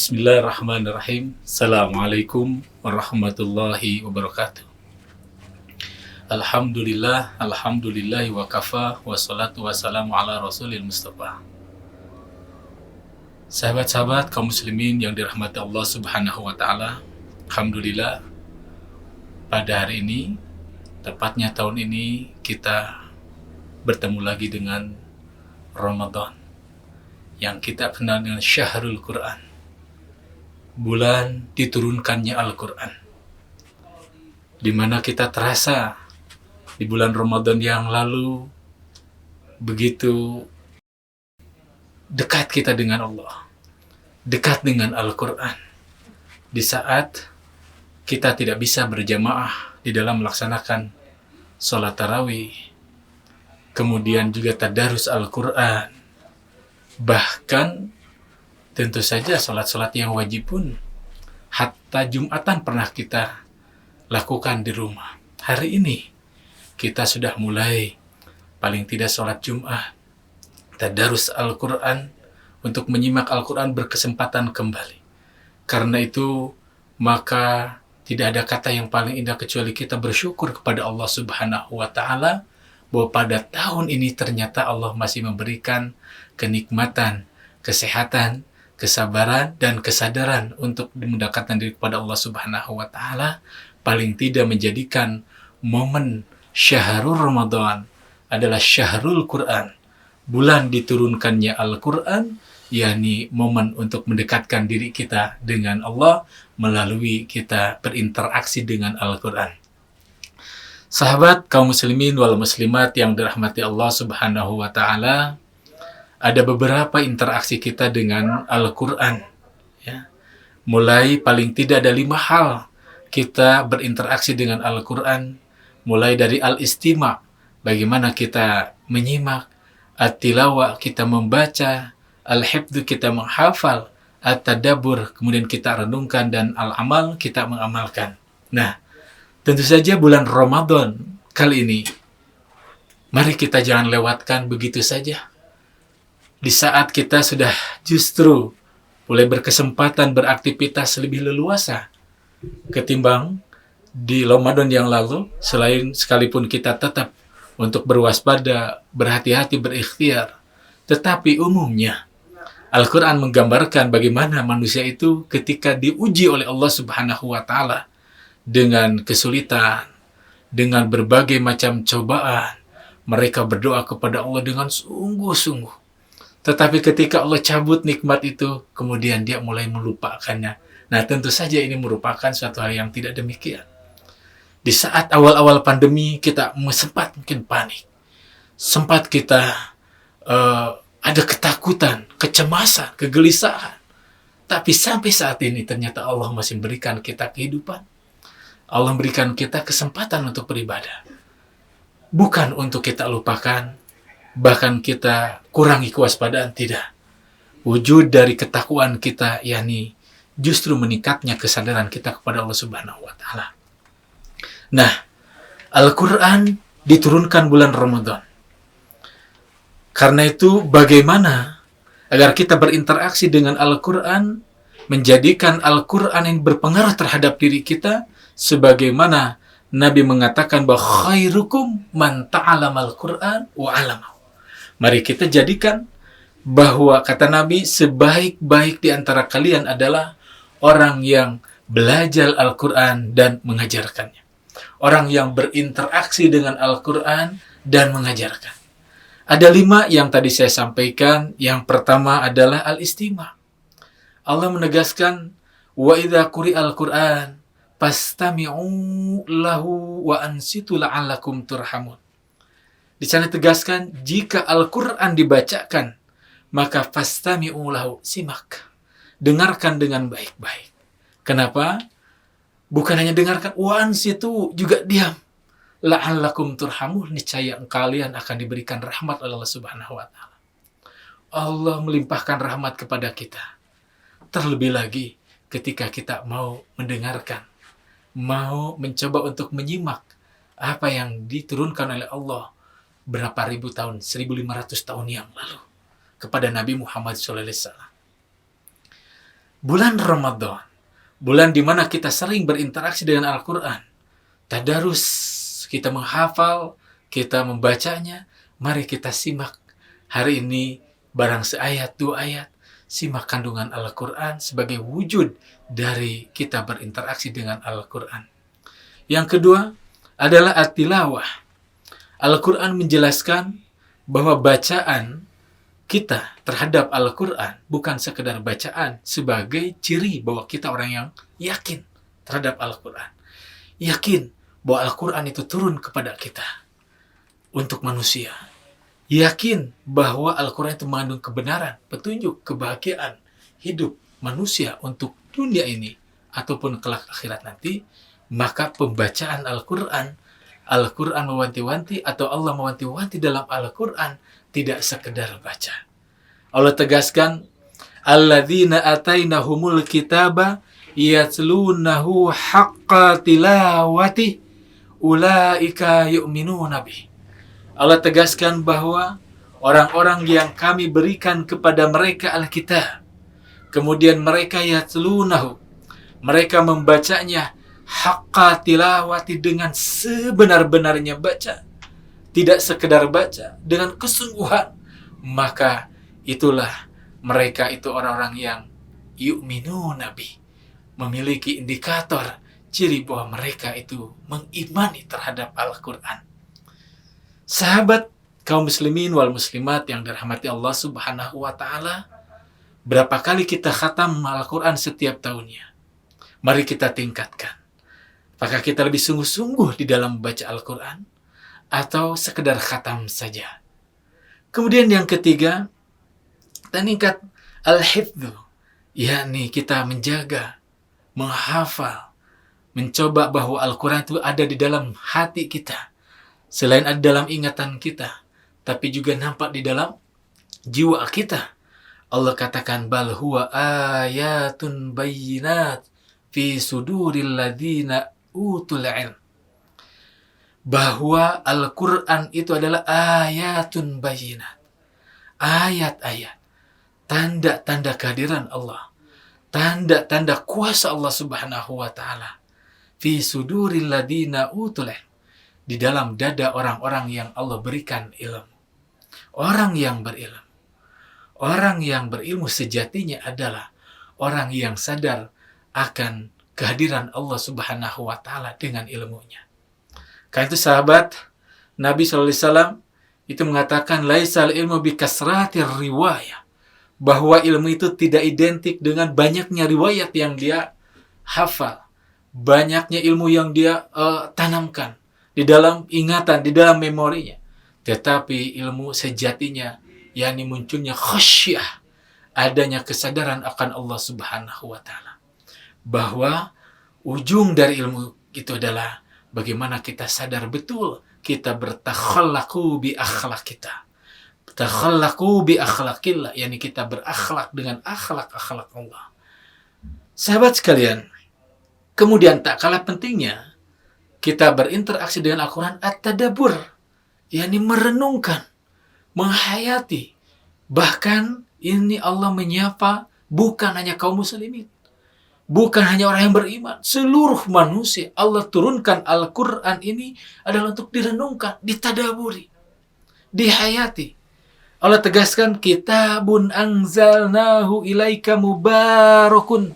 Bismillahirrahmanirrahim. Assalamualaikum warahmatullahi wabarakatuh. Alhamdulillahi wa kafa, wassalatu wassalamu ala rasulil mustafa. Sahabat-sahabat kaum muslimin yang dirahmati Allah subhanahu wa ta'ala, alhamdulillah pada hari ini, tepatnya tahun ini, kita bertemu lagi dengan Ramadan yang kita kenal dengan Syahrul Quran, bulan diturunkannya Al-Quran, di mana kita terasa di bulan Ramadan yang lalu begitu dekat kita dengan Allah, dekat dengan Al-Quran, di saat kita tidak bisa berjamaah di dalam melaksanakan sholat tarawih, kemudian juga tadarus Al-Quran, bahkan tentu saja sholat-sholat yang wajib pun hatta Jumatan pernah kita lakukan di rumah. Hari ini kita sudah mulai paling tidak sholat Jumat, tadarus Al-Quran, untuk menyimak Al-Quran berkesempatan kembali. Karena itu maka tidak ada kata yang paling indah kecuali kita bersyukur kepada Allah subhanahu wa ta'ala bahwa pada tahun ini ternyata Allah masih memberikan kenikmatan, kesehatan, kesabaran, dan kesadaran untuk mendekatkan diri kepada Allah subhanahu wa ta'ala, paling tidak menjadikan momen Syahrul Ramadan adalah Syahrul Quran, bulan diturunkannya Al-Quran, yakni momen untuk mendekatkan diri kita dengan Allah melalui kita berinteraksi dengan Al-Quran. Sahabat kaum muslimin wal muslimat yang dirahmati Allah subhanahu wa ta'ala, ada beberapa interaksi kita dengan Al-Quran. Ya. Mulai paling tidak ada 5 hal kita berinteraksi dengan Al-Quran. Mulai dari al-istima', bagaimana kita menyimak, at-tilawah, kita membaca, al-hifdhu, kita menghafal, at-tadabbur, kemudian kita renungkan, dan al-amal, kita mengamalkan. Nah, tentu saja bulan Ramadan kali ini, mari kita jangan lewatkan begitu saja. Di saat kita sudah justru mulai berkesempatan beraktivitas lebih leluasa ketimbang di Ramadan yang lalu, selain sekalipun kita tetap untuk berwaspada, berhati-hati, berikhtiar, tetapi umumnya Al-Quran menggambarkan bagaimana manusia itu ketika diuji oleh Allah subhanahu wa ta'ala dengan kesulitan, dengan berbagai macam cobaan, mereka berdoa kepada Allah dengan sungguh-sungguh. Tetapi ketika Allah cabut nikmat itu, kemudian dia mulai melupakannya. Nah, tentu saja ini merupakan suatu hal yang tidak demikian. Di saat awal-awal pandemi, kita sempat mungkin panik. Sempat kita ada ketakutan, kecemasan, kegelisahan. Tapi sampai saat ini ternyata Allah masih memberikan kita kehidupan. Allah memberikan kita kesempatan untuk beribadah. Bukan untuk kita lupakan, bahkan kita kurangi kewaspadaan, tidak. Wujud dari ketakwaan kita, yakni justru meningkatnya kesadaran kita kepada Allah subhanahu wa ta'ala. Nah, Al-Quran diturunkan bulan Ramadan. Karena itu bagaimana agar kita berinteraksi dengan Al-Quran, menjadikan Al-Quran yang berpengaruh terhadap diri kita, sebagaimana Nabi mengatakan bahwa khairukum man ta'alamal Quran wa 'allamahu. Mari kita jadikan bahwa kata Nabi, sebaik-baik di antara kalian adalah orang yang belajar Al-Quran dan mengajarkannya. Orang yang berinteraksi dengan Al-Quran dan mengajarkan. Ada 5 yang tadi saya sampaikan. Yang pertama adalah al-istima'. Allah menegaskan, wa idza quri'al Quran fastami'u lahu wa ansitu la'allakum turhamun. Di sana tegaskan, jika Al-Quran dibacakan, maka fastami'u lahu, simak, dengarkan dengan baik-baik. Kenapa? Bukan hanya dengarkan, wa ansitu, juga diam. La'allakum turhamun, niscaya kalian akan diberikan rahmat oleh Allah subhanahu wa ta'ala. Allah melimpahkan rahmat kepada kita. Terlebih lagi ketika kita mau mendengarkan, mau mencoba untuk menyimak apa yang diturunkan oleh Allah berapa ribu tahun, 1500 tahun yang lalu kepada Nabi Muhammad SAW. bulan Ramadan, bulan di mana kita sering berinteraksi dengan Al-Quran, tadarus, kita menghafal, kita membacanya. Mari kita simak hari ini barang seayat dua ayat, simak kandungan Al-Quran sebagai wujud dari kita berinteraksi dengan Al-Quran. Yang kedua adalah at-tilawah. Al-Quran menjelaskan bahwa bacaan kita terhadap Al-Quran bukan sekedar bacaan sebagai ciri bahwa kita orang yang yakin terhadap Al-Quran. Yakin bahwa Al-Quran itu turun kepada kita untuk manusia. Yakin bahwa Al-Quran itu mengandung kebenaran, petunjuk, kebahagiaan hidup manusia untuk dunia ini ataupun kelak akhirat nanti. Maka pembacaan Al-Quran mewanti-wanti atau Allah mewanti-wanti dalam Al-Quran tidak sekedar baca. Allah tegaskan, alladzina atainahumul kitaba yatlunahu haqqa tilawati ulaika yu'minuna bih. Allah tegaskan bahwa orang-orang yang kami berikan kepada mereka Alkitab, kemudian mereka yatlunahu, mereka membacanya haqqa tilawati, dengan sebenar-benarnya baca, tidak sekedar baca, dengan kesungguhan, maka itulah mereka itu orang-orang yang yu'minuna bih, memiliki indikator ciri bahwa mereka itu mengimani terhadap Al-Quran. Sahabat kaum muslimin wal muslimat yang dirahmati Allah Subhanahu wa taala, berapa kali kita khatam Al-Quran setiap tahunnya? Mari kita tingkatkan. Apakah kita lebih sungguh-sungguh di dalam membaca Al-Quran atau sekedar khatam saja? Kemudian yang ketiga, tingkat al-hifdzu, yakni kita menjaga, menghafal, mencoba bahwa Al-Quran itu ada di dalam hati kita. Selain ada dalam ingatan kita, tapi juga nampak di dalam jiwa kita. Allah katakan, bal huwa ayatun bayyinat fi suduril ladzina utul ilm. Bahwa Al-Quran itu adalah ayatun bayyinat. Ayat-ayat. Tanda-tanda kehadiran Allah. Tanda-tanda kuasa Allah Subhanahu wa ta'ala. Fi suduril ladzina utul ilm. Di dalam dada orang-orang yang Allah berikan ilmu. Orang yang berilmu. Orang yang berilmu sejatinya adalah orang yang sadar akan kehadiran Allah Subhanahu wa ta'ala dengan ilmunya. Karena itu sahabat Nabi SAW itu mengatakan, laisal ilmu bikasratir riwayah. Bahwa ilmu itu tidak identik dengan banyaknya riwayat yang dia hafal. Banyaknya ilmu yang dia tanamkan di dalam ingatan, di dalam memorinya. Tetapi ilmu sejatinya, yakni munculnya khasyah, adanya kesadaran akan Allah Subhanahu wa ta'ala. Bahwa ujung dari ilmu itu adalah bagaimana kita sadar betul kita bertakhallaku bi akhlak kita. Takhallaku bi akhlakillah, yakni kita berakhlak dengan akhlak-akhlak Allah. Sahabat sekalian, kemudian tak kalah pentingnya kita berinteraksi dengan Al-Quran at-tadabbur, yakni merenungkan, menghayati. Bahkan ini Allah menyapa bukan hanya kaum muslimin, bukan hanya orang yang beriman, seluruh manusia. Allah turunkan Al-Quran ini adalah untuk direnungkan, ditadaburi, dihayati. Allah tegaskan, kitabun anzalnahu ilaika mubarakun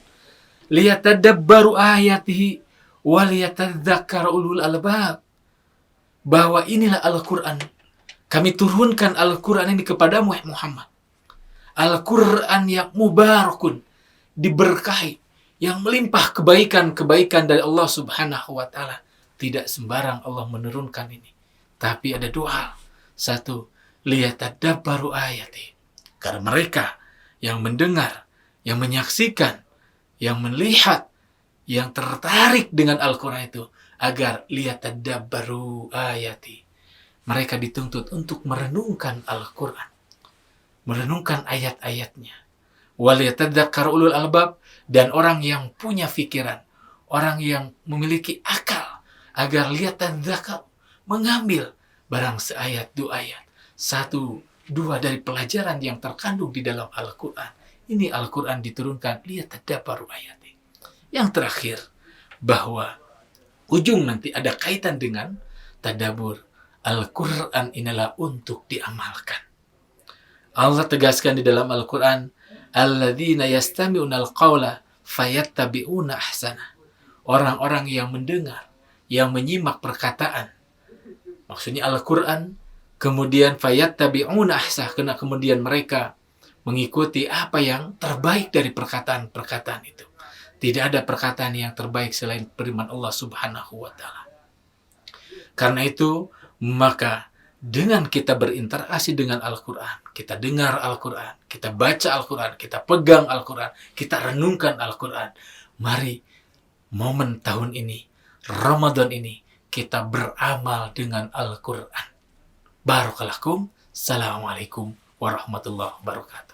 liyatadabbaru ayatihi waliyatadzakkaru ulul albab. Bahwa inilah Al-Quran. Kami turunkan Al-Quran ini kepadamu, Muhammad. Al-Quran yang mubarakun, diberkahi, yang melimpah kebaikan-kebaikan dari Allah Subhanahu wa ta'ala. Tidak sembarang Allah menurunkan ini. Tapi ada dua hal. Satu, liyatadabbaru ayati. Karena mereka yang mendengar, yang menyaksikan, yang melihat, yang tertarik dengan Al-Quran itu, agar liyatadabbaru ayati. Mereka dituntut untuk merenungkan Al-Quran. Merenungkan ayat-ayatnya. Waliyatadzakkaru ulul albab, dan orang yang punya pikiran, orang yang memiliki akal, agar liyatadzakkaru, mengambil barang seayat dua ayat, satu, dua dari pelajaran yang terkandung di dalam Al-Quran. ini Al-Quran diturunkan, lihat tadabbaru ayati. Yang terakhir, bahwa ujung nanti ada kaitan dengan tadabbur. Al-Quran inilah untuk diamalkan. Allah tegaskan di dalam Al-Quran, alladzina yastami'una al-qawla fayattabi'una ahsana. Orang-orang yang mendengar, yang menyimak perkataan, maksudnya Al-Quran, kemudian fayattabi'una ahsana, karena kemudian mereka mengikuti apa yang terbaik dari perkataan-perkataan itu. Tidak ada perkataan yang terbaik selain firman Allah Subhanahu wa Ta'ala. Karena itu, maka dengan kita berinteraksi dengan Al-Quran, kita dengar Al-Quran, kita baca Al-Quran, kita pegang Al-Quran, kita renungkan Al-Quran, mari momen tahun ini, Ramadan ini, kita beramal dengan Al-Quran. Barakallahu. Assalamualaikum warahmatullahi wabarakatuh.